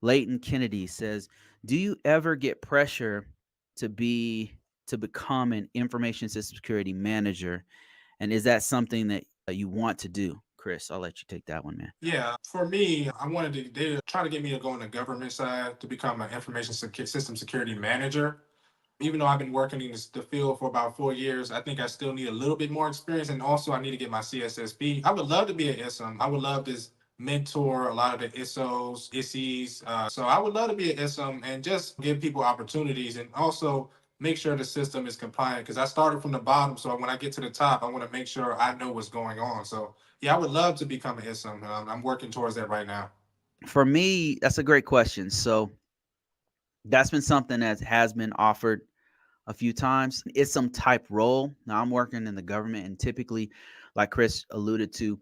Leighton Kennedy says, "Do you ever get pressure to be to become an information system security manager? And is that something that you want to do?" Chris, I'll let you take that one, man. Yeah, for me, I wanted to, they try to get me to go on the government side to become an system security manager. Even though I've been working in the field for about 4 years, I think I still need a little bit more experience. And also, I need to get my CSSP. I would love to be an ISM. I would love to mentor a lot of the ISOs, ISIs. So I would love to be an ISM and just give people opportunities and also make sure the system is compliant. Because I started from the bottom. So when I get to the top, I want to make sure I know what's going on. So yeah, I would love to become an ISM. I'm working towards that right now. For me, that's a great question. So that's been something that has been offered a few times. It's some type role. Now I'm working in the government, and typically, like Chris alluded to,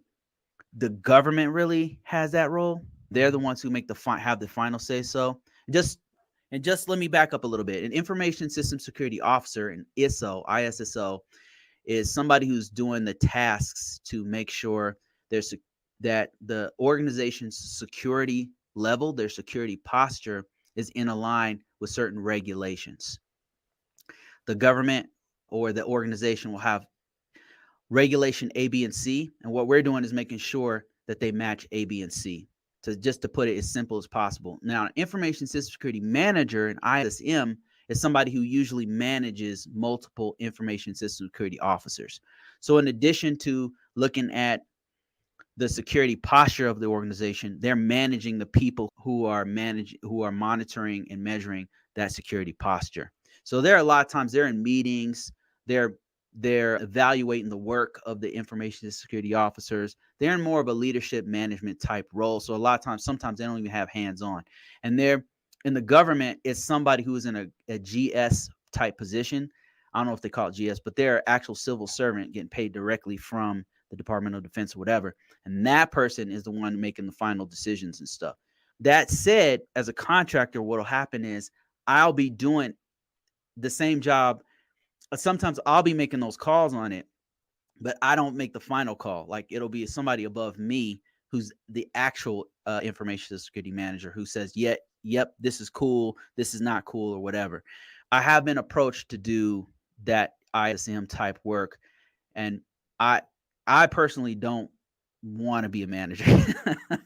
the government really has that role. They're the ones who make have the final say. So just just let me back up a little bit. An information system security officer, an ISSO, is somebody who's doing the tasks to make sure there's that the organization's security level, their security posture is in line with certain regulations. The government or the organization will have regulation A, B, and C. And what we're doing is making sure that they match A, B, and C. To just to put it as simple as possible. Now, an information system security manager, an ISM, is somebody who usually manages multiple information system security officers. So in addition to looking at the security posture of the organization, they're managing the people who are monitoring and measuring that security posture. So there are a lot of times they're in meetings, they're they're evaluating the work of the information security officers. They're in more of a leadership management type role. So a lot of times, sometimes they don't even have hands on. And they're in the government, it's somebody who is in a GS type position. I don't know if they call it GS, but they're actual civil servant getting paid directly from the Department of Defense or whatever. And that person is the one making the final decisions and stuff. That said, as a contractor, what'll happen is I'll be doing the same job. Sometimes I'll be making those calls on it, but I don't make the final call. Like it'll be somebody above me who's the actual information security manager who says, "Yeah, yep, this is cool, this is not cool, or whatever." I have been approached to do that ISM type work, and I I personally don't want to be a manager.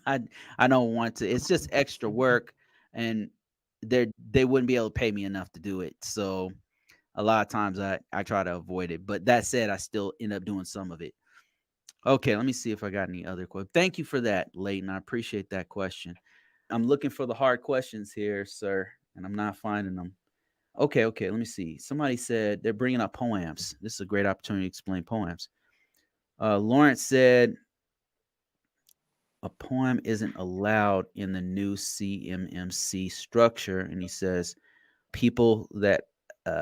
I I don't want to. It's just extra work, and they wouldn't be able to pay me enough to do it. So a lot of times I try to avoid it. But that said, I still end up doing some of it. Okay, let me see if I got any other questions. Thank you for that, Leighton. I appreciate that question. I'm looking for the hard questions here, sir, and I'm not finding them. Okay, let me see. Somebody said they're bringing up poems. This is a great opportunity to explain poems. Lawrence said a poem isn't allowed in the new CMMC structure, and he says people that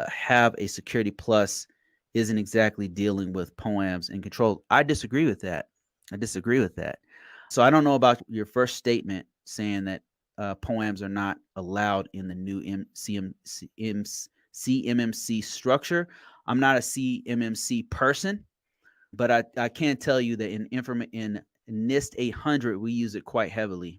have a security plus isn't exactly dealing with poems and control. I disagree with that. I disagree with that. So I don't know about your first statement saying that poems are not allowed in the new CMMC structure. I'm not a CMMC person, but I can tell you that in NIST 800 we use it quite heavily.